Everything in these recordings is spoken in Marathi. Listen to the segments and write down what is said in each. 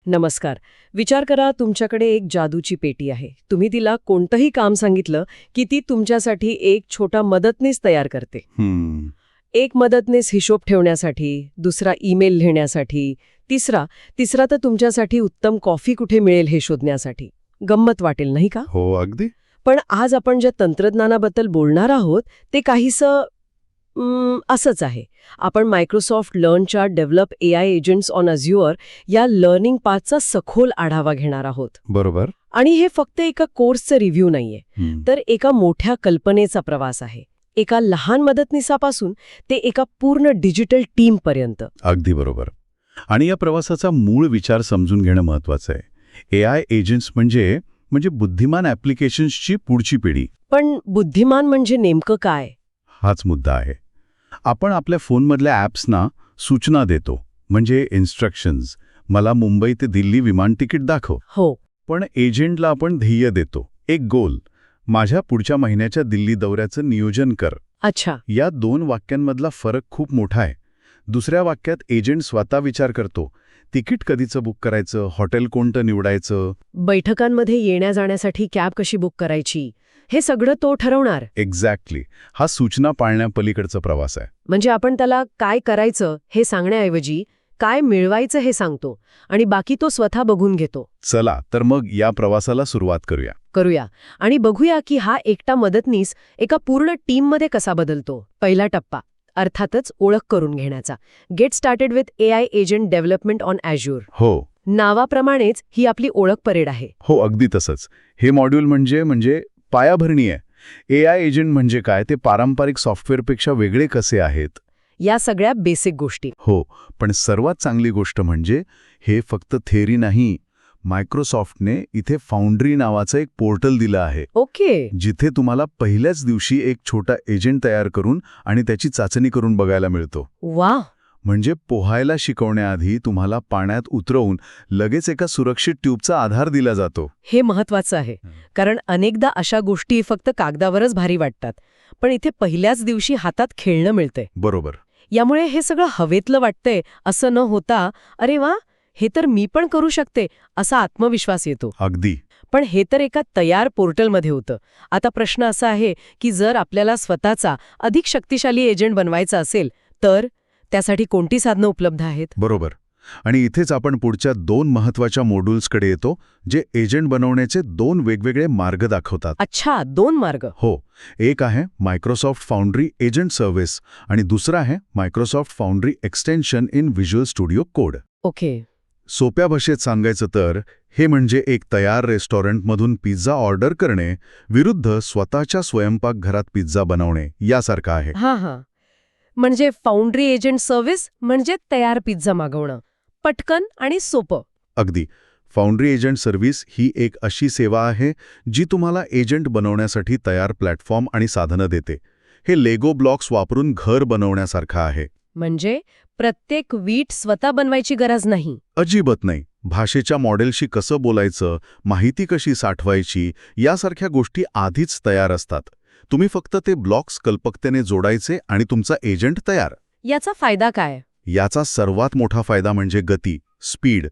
नमस्कार. विचार करा, तुमच्याकडे एक जादूची पेटी आहे. तुम्ही तिला कोणतंही काम सांगितलं की ती तुमच्यासाठी एक छोटा मदतनीस तयार करते. एक मदतनीस हिशोब ठेवण्यासाठी, दुसरा ईमेल लिहिण्यासाठी, तिसरा तर तुमच्यासाठी उत्तम कॉफी कुठे मिळेल हे शोधण्यासाठी. गंमत वाटेल नाही का? हो, अगदी. पण आज आपण ज्या तंत्रज्ञानाबद्दल बोलणार आहोत ते काहीसं असंच आहे. आपण मायक्रोसॉफ्ट लर्नच्या develop AI agents on Azure या लर्निंग पाथचा सखोल आढावा घेणार आहोत. बरोबर. आणि हे फक्त एका कोर्सचं रिव्ह्यू नाहीये, तर एका मोठ्या कल्पनेचा प्रवास आहे. एका लहान मदतनीसापासून ते एका पूर्ण डिजिटल टीमपर्यंत. अगदी बरोबर. आणि या प्रवासाचा मूळ विचार समजून घेणं महत्वाचं आहे. AI एजंट्स म्हणजे बुद्धिमान ॲप्लिकेशन्सची पुढची पिढी. पण बुद्धिमान म्हणजे नेमकं काय? हाच मुद्दा आहे. आपण आपल्या फोनमधल्या ॲप्सना सूचना देतो, म्हणजे इन्स्ट्रक्शन्स. मला मुंबई ते दिल्ली विमान तिकीट दाखव. हो. पण एजंटला आपण ध्येय देतो, एक गोल. माझ्या पुढच्या महिन्याच्या दिल्ली दौऱ्याचं नियोजन कर. अच्छा. या 2 वाक्यांमधला फरक खूप मोठा आहे. दुसऱ्या वाक्यात एजंट स्वतः विचार करतो, तिकीट कधीचं बुक करायचं, हॉटेल कोणतं निवडायचं, बैठकांमध्ये येण्या-जाण्यासाठी कॅब कशी बुक करायची, हे सगळं तो ठरवणार. एक्झॅक्टली. हा सूचना पाळण्यापलीकडचा प्रवास आहे. म्हणजे आपण त्याला काय करायचं हे सांगण्याऐवजी काय मिळवायचं हे सांगतो आणि बाकी तो स्वतः बघून घेतो. चला तर मग या प्रवासाला सुरुवात करूया. आणि बघूया की हा एकटा मदतनीस एका पूर्ण टीममध्ये कसा बदलतो. पहिला टप्पा अर्थातच ओळख करून घेण्याचा. Get started with AI agent development on Azure. हो. नावाप्रमाणेच ही आपली ओळख परेड आहे. हो, अगदी तसंच. हे मॉड्यूल म्हणजे पायाभरणी आहे. AI एजंट म्हणजे काय, ते पारंपरिक सॉफ्टवेअरपेक्षा वेगळे कसे आहेत, या सगळ्या बेसिक गोष्टी. हो. पण सर्वात चांगली गोष्ट म्हणजे हे फक्त थेअरी नाही. मायक्रोसॉफ्टने इथे फाउंड्री नावाचं एक पोर्टल दिलं आहे. ओके. जिथे तुम्हाला पहिल्याच दिवशी एक छोटा एजंट तयार करून आणि त्याची चाचणी करून बघायला मिळतो. वा. म्हणजे पोहायला शिकवण्याआधी तुम्हाला पाण्यात उतरवून लगेच एका सुरक्षित ट्यूबचा आधार दिला जातो. हे महत्वाचं आहे, कारण अनेकदा अशा गोष्टी फक्त कागदावरच भारी वाटतात, पण इथे पहिल्याच दिवशी हातात खेळणं मिळतंय. बरोबर. यामुळे हे सगळं हवेतलं वाटतंय असं न होता, अरे वा, हे तर मी पण करू शकते असा आत्मविश्वास येतो. अगदी. पण हे तर एका तयार पोर्टलमध्ये होतं. आता प्रश्न असा आहे की जर आपल्याला स्वतःचा अधिक शक्तिशाली एजंट बनवायचा असेल तर त्यासाठी कोणती साधनं उपलब्ध आहेत? बरोबर. आणि इथेच आपण पुढच्या 2 महत्वाच्या मॉड्यूल्सकडे येतो, जे एजंट बनवण्याचे 2 वेगवेगळे मार्ग दाखवतात. अच्छा, 2 मार्ग. हो. एक आहे मायक्रोसॉफ्ट फाउंड्री एजंट सर्व्हिस आणि दुसरा आहे Microsoft foundry extension in visual studio code. Okay. सोप्या भाषेत सांगायचं तर हे म्हणजे एक तयार रेस्टॉरंटमधून पिझ्झा ऑर्डर करणे विरुद्ध स्वतःच्या स्वयंपाकघरात पिझ्झा बनवणे यासारखं आहे. हां. म्हणजे फाउंड्री एजंट सर्व्हिस म्हणजे तयार पिझ्झा मागवणं. पटकन आणि सोपं. अगदी. फाउंड्री एजंट सर्व्हिस ही एक अशी सेवा आहे जी तुम्हाला एजंट बनवण्यासाठी तयार प्लॅटफॉर्म आणि साधनं देते. हे लेगो ब्लॉक्स वापरून घर बनवण्यासारखं आहे. म्हणजे प्रत्येक वीट स्वतः बनवायची गरज नाही. अजिबात नाही. भाषेच्या मॉडेलशी कसं बोलायचं, माहिती कशी साठवायची यासारख्या गोष्टी आधीच तयार असतात. तुम्ही फक्त ते ब्लॉक्स कल्पकतेने जोडायचे आणि तुमचा एजंट तयार. याचा फायदा काय? याचा सर्वात मोठा फायदा म्हणजे गती, स्पीड.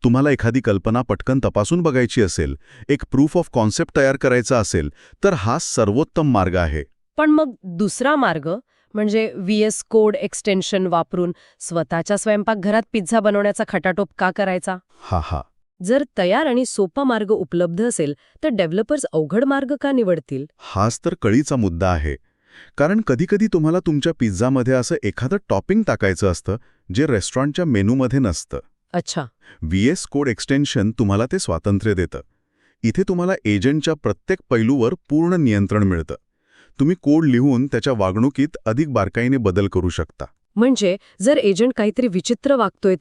तुम्हाला एखादी कल्पना पटकन तपासून बघायची असेल, एक प्रूफ ऑफ कॉन्सेप्ट तयार करायचा असेल, तर हा सर्वोत्तम मार्ग आहे. पण मग दुसरा मार्ग म्हणजे VS कोड एक्सटेन्शन वापरून स्वतःच्या स्वयंपाकघरात पिझ्झा बनवण्याचा खटाटोप का करायचा? हा. जर तयार आणि सोपा मार्ग उपलब्ध असेल तर डेव्हलपर्स अवघड मार्ग का निवडतील? हाच तर कळीचा मुद्दा आहे. कारण कधीकधी तुम्हाला तुमच्या पिझ्झामध्ये असं एखादं टॉपिंग टाकायचं असतं जे रेस्टॉरंटच्या मेनूमध्ये नसतं. अच्छा. VS कोड एक्सटेन्शन तुम्हाला ते स्वातंत्र्य देतं. इथे तुम्हाला एजंटच्या प्रत्येक पैलूवर पूर्ण नियंत्रण मिळतं. तुम्ही कोड लिहून त्याच्या वागणुकीत अधिक बारकाईने बदल करू शकता. म्हणजे जर एजंट काहीतरी विचित्र वागतोय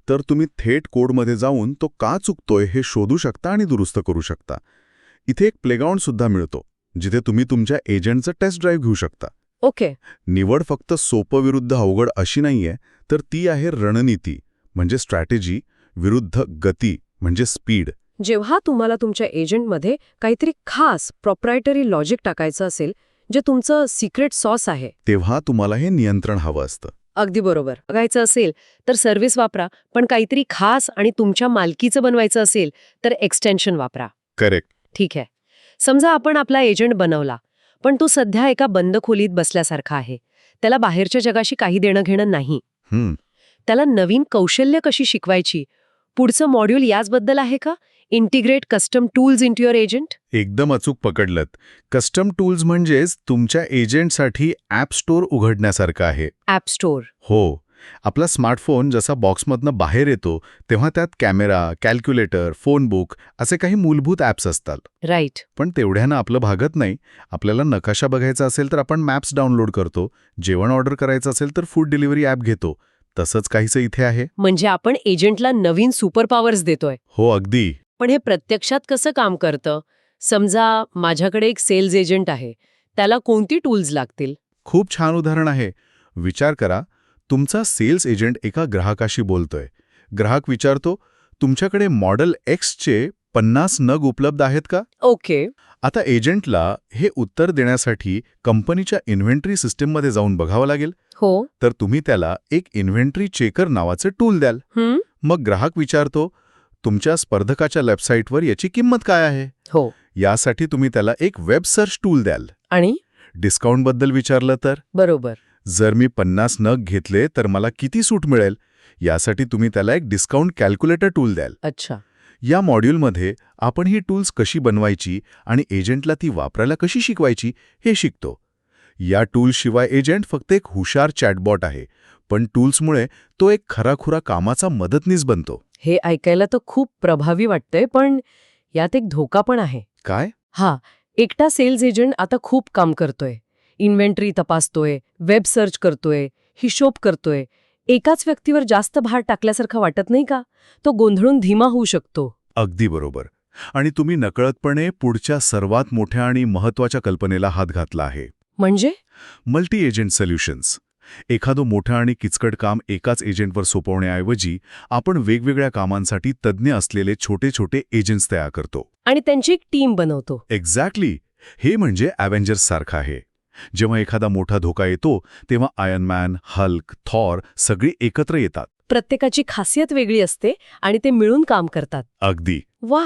तर तुम्ही थेट कोडमध्ये जाऊन तो का चुकतोय हे शोधू शकता आणि दुरुस्त करू शकता. इथे एक प्लेग्राऊंड सुद्धा मिळतो जिथे तुम्ही तुमच्या एजंटचं टेस्ट ड्राईव्ह घेऊ शकता. ओके. निवड फक्त सोपं विरुद्ध अवघड अशी नाहीये, तर ती आहे रणनीती म्हणजे स्ट्रॅटेजी विरुद्ध गती म्हणजे स्पीड. जेव्हा तुम्हाला तुमच्या एजंटमध्ये काहीतरी खास प्रोप्रायटरी लॉजिक टाकायचं असेल, जे तुमचं सिक्रेट सॉस आहे, तेव्हा तुम्हाला हे नियंत्रण हवं असतं. अगदी बरोबर. बघायचं असेल तर सर्व्हिस वापरा, पण काहीतरी खास आणि तुमच्या मालकीचं बनवायचं असेल तर एक्सटेन्शन वापरा. करेक्ट. ठीक आहे. समजा आपण आपला एजंट बनवला, पण तो सध्या एका बंद खोलीत बसल्यासारखा आहे. त्याला बाहेरच्या जगाशी काही देणं घेणं नाही. त्याला नवीन कौशल्य कशी शिकवायची? पुढचं मॉड्यूल याचबद्दल आहे का? Integrate custom tools into your agent? एकदम अचूक पकडलत. कस्टम टूल्स म्हणजेच तुमच्या एजंटसाठी ॲप स्टोअर उघडण्यासारखं आहे. App store. हो. आपला स्मार्टफोन जसा बॉक्समधनं बाहेर येतो तेव्हा त्यात कॅमेरा, कॅल्क्युलेटर, फोन बुक असे काही मूलभूत ॲप्स असतात. राईट. पण तेवढ्यानं आपलं भागत नाही. आपल्याला नकाशा बघायचा असेल तर आपण मॅप्स डाउनलोड करतो. जेवण ऑर्डर करायचं असेल तर फूड डिलिव्हरी ॲप घेतो. तसंच काहीसं इथे आहे. म्हणजे आपण एजंटला नवीन सुपर पॉवर्स देतोय. हो, अगदी. पण हे प्रत्यक्षात कसं काम करतं? समजा माझ्याकडे एक सेल्स एजंट आहे. त्याला कोणती टूल्स लागतील? खूप छान उदाहरण आहे. विचार करा, तुमचा सेल्स एजंट एका ग्राहकाशी बोलतोय. ग्राहक विचारतो, तुमच्याकडे मॉडेल एक्सचे 50 नग उपलब्ध आहेत का? ओके. आता एजंटला हे उत्तर देण्यासाठी कंपनीच्या इन्व्हेंटरी सिस्टीममध्ये जाऊन बघावं लागेल. हो. तर तुम्ही त्याला एक इन्व्हेंटरी चेकर नावाचं टूल द्याल. मग ग्राहक विचारतो, तुमच्या स्पर्धकाच्या वेबसाईटवर याची किंमत काय आहे? हो. यासाठी तुम्ही त्याला एक वेब सर्च टूल द्याल. आणि डिस्काउंटबद्दल विचारलं तर? बरोबर. जर मी 50 नग घेतले तर मला किती सूट मिळेल? यासाठी तुम्ही त्याला एक डिस्काउंट कॅल्क्युलेटर टूल द्याल. अच्छा. या मॉड्यूलमध्ये आपण ही टूल्स कशी बनवायची आणि एजंटला ती वापरायला कशी शिकवायची हे शिकतो. या टूल्सशिवाय एजंट फक्त एक हुशार चॅटबॉट आहे, पण टूल्समुळे तो एक खराखुरा कामाचा मदतनीस बनतो. हे ऐकायला तर खूप प्रभावी वाटतंय, पण यात एक धोका पण आहे. काय? एकटा सेल्स एजंट आता खूप काम करतोय. इन्व्हेंटरी तपासतोय, वेब सर्च करतोय, हिशोब करतोय. एकाच व्यक्तीवर जास्त भार टाकल्यासारखं वाटत नाही का? तो गोंधळून धीमा होऊ शकतो. अगदी बरोबर. आणि तुम्ही नकळतपणे पुढच्या सर्वात मोठ्या आणि महत्वाच्या कल्पनेला हात घातला आहे. म्हणजे? Multi agent solutions. एखादं मोठं आणि किचकट काम एकाच एजंटवर सोपवण्याऐवजी आपण वेगवेगळ्या कामांसाठी तज्ज्ञ असलेले छोटे छोटे एजंट्स तयार करतो. आणि त्यांची एक टीम बनवतो. एक्झॅक्टली. हे म्हणजे अव्हेंजर्स सारखं आहे. जेव्हा एखादा मोठा धोका येतो तेव्हा आयर्न मॅन, हल्क, थॉर सगळे एकत्र येतात. प्रत्येकाची खासियत वेगळी असते आणि ते मिळून काम करतात. अगदी. वा.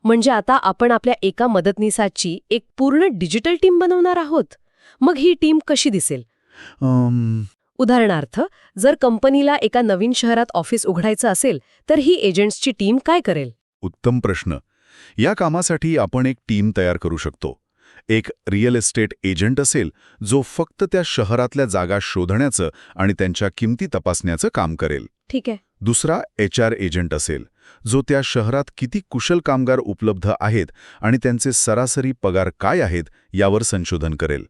म्हणजे आता आपण आपल्या एका मदतनीसाची एक पूर्ण डिजिटल टीम बनवणार आहोत. मग ही टीम कशी दिसेल? उदाहरणार्थ, जर कंपनीला एका नवीन शहरात ऑफिस उघडायचं असेल तर ही एजंट्सची टीम काय करेल? उत्तम प्रश्न. या कामासाठी आपण एक टीम तयार करू शकतो. एक रिअल एस्टेट एजंट असेल जो फक्त त्या शहरातल्या जागा शोधण्याचं आणि त्यांच्या किमती तपासण्याचं काम करेल. ठीक आहे. दुसरा HR एजंट असेल जो त्या शहरात किती कुशल कामगार उपलब्ध आहेत आणि त्यांचे सरासरी पगार काय आहेत यावर संशोधन करेल.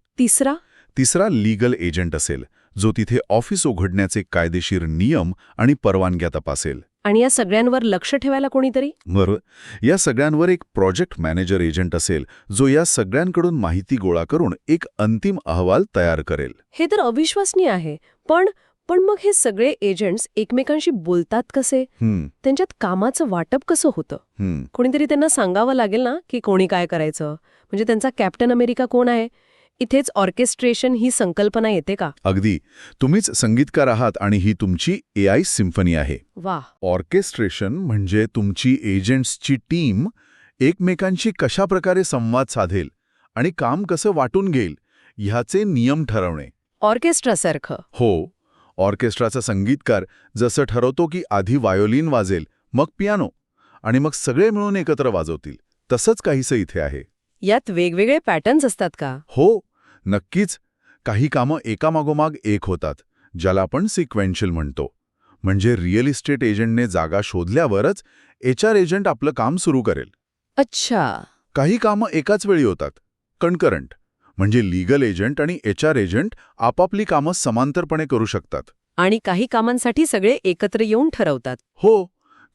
तिसरा लीगल एजंट असेल जो तिथे ऑफिस उघडण्याचे कायदेशीर नियम आणि परवानग्या तपासेल. आणि या सगळ्यांवर लक्ष ठेवायला कोणीतरी? बरोबर. या सगळ्यांवर एक प्रोजेक्ट मॅनेजर एजंट असेल जो या सगळ्यांकडून माहिती गोळा करून एक अंतिम अहवाल तयार करेल. हे तर अविश्वसनीय आहे. पण मग हे सगळे एजंट्स एकमेकांशी बोलतात कसे? त्यांच्यात कामाचं वाटप कसं होतं? कोणीतरी त्यांना सांगावं लागेल ना की कोणी काय करायचं. म्हणजे त्यांचा कॅप्टन अमेरिका कोण आहे? इथेच ऑर्केस्ट्रेशन ही संकल्पना येते का? अगदी. तुम्हीच संगीतकार आहात आणि ही तुमची AI सिम्फनी आहे. वा. ऑर्केस्ट्रेशन म्हणजे तुमची एजंट्सची टीम एकमेकांशी कशा प्रकारे संवाद साधेल आणि काम कसं वाटून घेईल ह्याचे नियम ठरवणे. ऑर्केस्ट्रासारखं? हो. ऑर्केस्ट्राचा संगीतकार जसं ठरवतो की आधी व्हायोलिन वाजेल, मग पियानो आणि मग सगळे मिळून एकत्र वाजवतील, तसंच काहीसं इथे आहे. यात वेगवेगळे पॅटर्न्स असतात का? हो, नक्कीच. काही कामं एकामागोमाग एक होतात, ज्याला आपण सिक्वेन्शियल म्हणतो. म्हणजे रिअल इस्टेट एजंटने जागा शोधल्यावरच HR एजंट आपलं काम सुरू करेल. अच्छा. काही कामं एकाच वेळी होतात, कणकरंट. म्हणजे लीगल एजंट आणि HR एजंट आपापली कामं समांतरपणे करू शकतात. आणि काही कामांसाठी सगळे एकत्र येऊन ठरवतात. हो.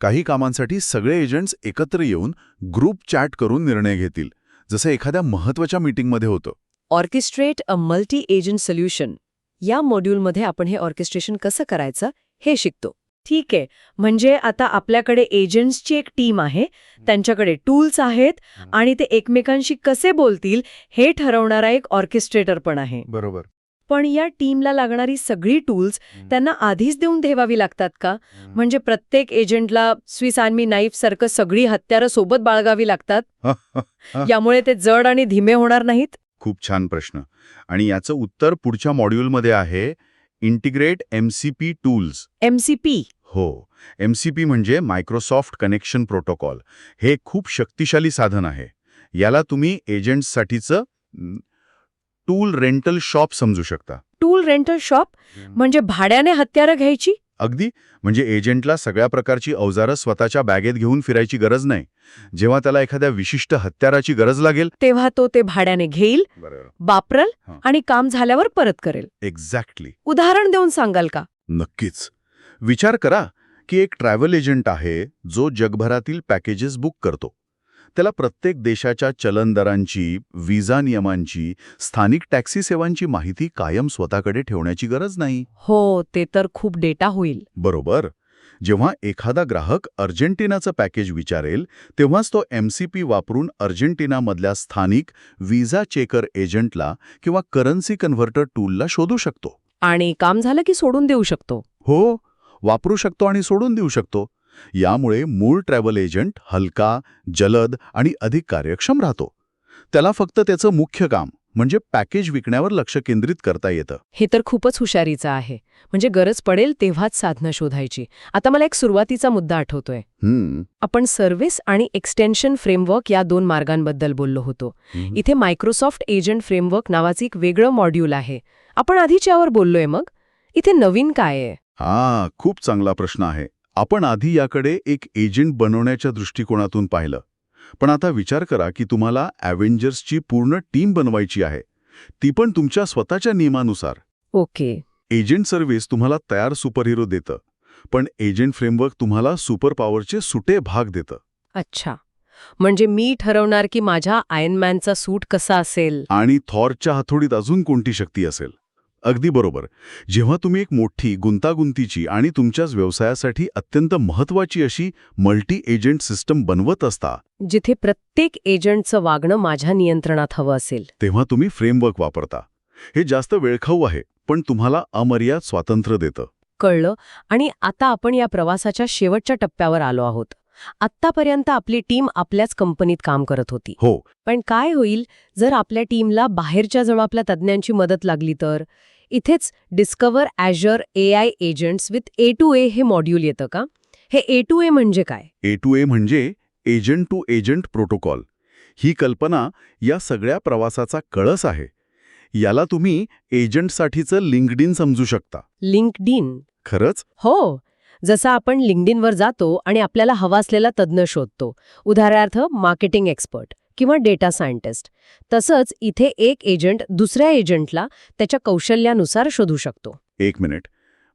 काही कामांसाठी सगळे एजंट्स एकत्र येऊन ग्रुप चॅट करून निर्णय घेतील, जसं एखाद्या महत्त्वाच्या मीटिंगमध्ये होतं. Orchestrate a multi agent solution. या मॉड्यूलमध्ये आपण हे ऑर्केस्ट्रेशन कसं करायचं हे शिकतो. ठीक आहे. म्हणजे आता आपल्याकडे एजंट्सची एक टीम आहे, त्यांच्याकडे टूल्स आहेत आणि ते एकमेकांशी कसे बोलतील हे ठरवणारा एक ऑर्केस्ट्रेटर पण आहे. बरोबर. पण या टीमला लागणारी सगळी टूल्स त्यांना आधीच देऊन ठेवावी लागतात का? म्हणजे प्रत्येक एजंटला स्विस आर्मी नाईफ सारखं सगळी हत्यारं सोबत बाळगावी लागतात? यामुळे ते जड आणि धीमे होणार नाहीत? खूप छान प्रश्न. आणि याचं उत्तर पुढच्या मॉड्यूलमध्ये आहे. Integrate MCP tools. MCP? हो, MCP म्हणजे मायक्रोसॉफ्ट कनेक्शन प्रोटोकॉल. हे खूप शक्तिशाली साधन आहे. याला तुम्ही एजंट्ससाठीचं टूल रेंटल शॉप समजू शकता. Tool rental shop? म्हणजे भाड्याने हत्यारं घ्यायची? अगदी. म्हणजे एजंटला सगळ्या प्रकारची अवजारं स्वतःच्या बॅगेत घेऊन फिरायची गरज नाही. जेव्हा त्याला एखाद्या विशिष्ट हत्याराची गरज लागेल तेव्हा तो ते भाड्याने घेईल, वापरल आणि काम झाल्यावर परत करेल. एक्झॅक्टली. उदाहरण देऊन सांगाल का? नक्कीच. विचार करा की एक ट्रॅव्हल एजंट आहे जो जगभरातील पॅकेजेस बुक करतो. त्याला प्रत्येक देशाच्या चलन दरांची, व्हिसा नियमांची, स्थानिक टॅक्सी सेवांची माहिती कायम स्वतःकडे ठेवण्याची गरज नाही. हो, ते तर खूप डेटा होईल. बरोबर. जेव्हा एखादा ग्राहक अर्जेंटिनाचं पॅकेज विचारेल तेव्हाच तो MCP वापरून अर्जेंटिनामधल्या स्थानिक व्हिसा चेकर एजंटला किंवा करन्सी कन्व्हर्टर टूलला शोधू शकतो. आणि काम झालं की सोडून देऊ शकतो. हो, वापरू शकतो आणि सोडून देऊ शकतो. यामुळे मूळ ट्रॅव्हल एजंट हलका, जलद आणि अधिक कार्यक्षम राहतो. त्याला फक्त त्याचं मुख्य काम म्हणजे पॅकेज विकण्यावर लक्ष केंद्रित करता येतं. हे तर खूपच हुशारीचं आहे. म्हणजे गरज पडेल तेव्हाच साधनं शोधायची. आता मला एक सुरुवातीचा मुद्दा आठवतोय. आपण सर्व्हिस आणि एक्सटेन्शन फ्रेमवर्क या 2 मार्गांबद्दल बोललो होतो. इथे मायक्रोसॉफ्ट एजंट फ्रेमवर्क नावाचं एक वेगळं मॉड्यूल आहे. आपण आधीच यावर बोललोय, मग इथे नवीन काय आहे? खूप चांगला प्रश्न आहे. आपण आधी याकडे एक एजंट बनवण्याच्या दृष्टिकोनातून पाहिलं. पण आता विचार करा की तुम्हाला ॲव्हेंजर्सची पूर्ण टीम बनवायची आहे. ती पण तुमच्या स्वतःच्या नियमानुसार. ओके. एजंट सर्व्हिस तुम्हाला तयार सुपरहिरो देतं, पण एजंट फ्रेमवर्क तुम्हाला सुपर पॉवरचे सुटे भाग देतं. अच्छा. म्हणजे मी ठरवणार की माझ्या आयर्नमॅनचा सूट कसा असेल आणि थॉरच्या हातोडीत अजून कोणती शक्ती असेल. अगदी बरोबर. जेव्हा तुम्ही एक मोठी, गुंतागुंतीची आणि तुमच्याच व्यवसायासाठी अत्यंत महत्त्वाची अशी मल्टी एजंट सिस्टम बनवत असता, जिथे प्रत्येक एजंटचं वागणं माझ्या नियंत्रणात हवं असेल, तेव्हा तुम्ही फ्रेमवर्क वापरता. हे जास्त वेळखाऊ आहे, पण तुम्हाला अमर्याद स्वातंत्र्य देतं. कळलं. आणि आता आपण या प्रवासाच्या शेवटच्या टप्प्यावर आलो आहोत. आत्तापर्यंत आपली टीम आपल्याच कंपनीत काम करत होती. हो. पण काय होईल जर आपल्या टीमला बाहेरच्या जवळच्या तज्ज्ञांची मदत लागली तर? इथेच डिस्कवर ॲझ्युअर AI एजंट्स विथ A2A हे मॉड्यूल येतं का? हे A2A म्हणजे काय? A2A म्हणजे एजंट टू एजंट प्रोटोकॉल. ही कल्पना या सगळ्या प्रवासाचा कळस आहे. याला तुम्ही एजंटसाठीचं लिंक्डइन समजू शकता. लिंक्डइन? खरंच? हो. जसं आपण लिंक्डइनवर जातो आणि आपल्याला हवा असलेला तज्ज्ञ शोधतो, उदाहरणार्थ मार्केटिंग एक्सपर्ट किंवा डेटा सायंटिस्ट, तसंच इथे एक एजंट दुसऱ्या एजंटला त्याच्या कौशल्यानुसार शोधू शकतो. एक मिनिट.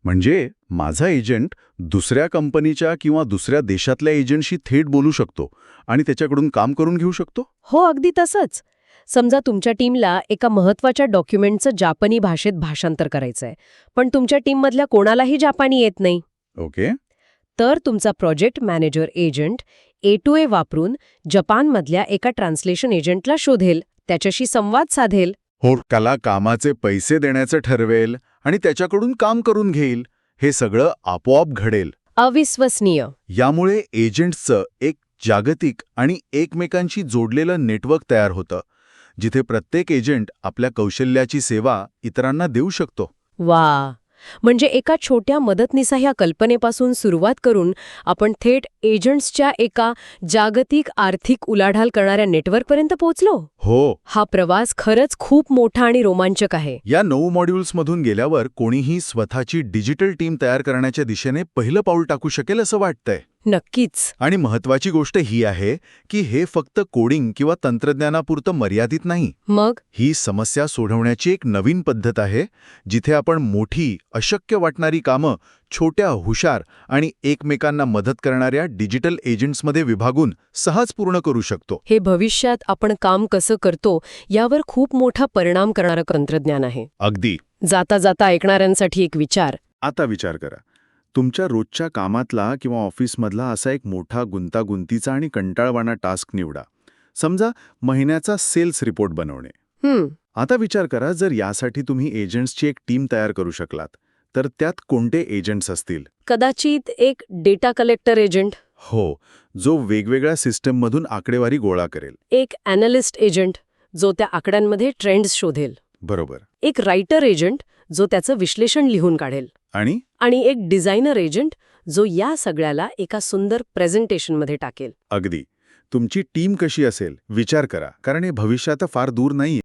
म्हणजे माझा एजंट दुसऱ्या कंपनीच्या किंवा दुसऱ्या देशातल्या एजंटशी थेट बोलू शकतो आणि त्याच्याकडून काम करून घेऊ शकतो? हो, अगदी तसंच. समजा तुमच्या टीमला एका महत्त्वाच्या डॉक्युमेंटचं जापानी भाषेत भाषांतर करायचंय, पण तुमच्या टीममधल्या कोणालाही जापानी येत नाही. ओके. तर तुमचा प्रोजेक्ट मॅनेजर एजंट A2A वापरून जपानमधल्या एका ट्रान्सलेशन एजंटला शोधेल, त्याच्याशी संवाद साधेल. हो, त्याला कामाचे पैसे देण्याचं ठरवेल आणि त्याच्याकडून काम करून घेईल. हे सगळं आपोआप घडेल. अविश्वसनीय. यामुळे एजंट्सचं एक जागतिक आणि एकमेकांशी जोडलेलं नेटवर्क तयार होतं, जिथे प्रत्येक एजंट आपल्या कौशल्याची सेवा इतरांना देऊ शकतो. वा. म्हणजे एका छोट्या मदतनीसा ह्या कल्पनेपासून सुरुवात करून आपण थेट एजंट्सच्या एका जागतिक आर्थिक उलाढाल करणाऱ्या नेटवर्कपर्यंत पोहोचलो. हो. हा प्रवास खरंच खूप मोठा आणि रोमांचक आहे. या 9 मॉड्यूल्समधून गेल्यावर कोणीही स्वतःची डिजिटल टीम तयार करण्याच्या दिशेने पहिलं पाऊल टाकू शकेल असं वाटतंय. नक्कीच. आणि महत्वाची गोष्ट ही आहे की हे फक्त कोडिंग किंवा तंत्रज्ञानापुरतं मर्यादित नाही. मग ही समस्या सोडवण्याची एक नवीन पद्धत आहे, जिथे आपण मोठी, अशक्य वाटणारी कामं छोट्या, हुशार आणि एकमेकांना मदत करणाऱ्या डिजिटल एजंट्समध्ये विभागून सहज पूर्ण करू शकतो. हे भविष्यात आपण काम कसं करतो यावर खूप मोठा परिणाम करणारं तंत्रज्ञान आहे. अगदी. जाता जाता ऐकणाऱ्यांसाठी एक विचार. आता विचार करा. तुमच्या रोजच्या कामातला किंवा ऑफिसमधला असा एक मोठा गुंतागुंतीचा आणि कंटाळवाणा टास्क निवडा. समजा महिन्याचा सेल्स रिपोर्ट बनवणे. आता विचार करा, जर यासाठी तुम्ही एजंट्सची एक टीम तयार करू शकलात, तर त्यात कोणते एजंट्स असतील? कदाचित एक डेटा कलेक्टर एजंट, हो, जो वेगवेगळ्या सिस्टममधून आकडेवारी गोळा करेल. एक ॲनालिस्ट एजंट जो त्या आकड्यांमध्ये ट्रेंड्स शोधेल, बरोबर. एक रायटर एजंट जो त्याचं विश्लेषण लिहून काढेल, आणि एक डिझायनर एजंट जो या सगळ्याला एका सुंदर प्रेझेंटेशनमध्ये टाकेल. अगदी. तुमची टीम कशी असेल विचार करा, कारण हे भविष्य आता फार दूर नाहीये.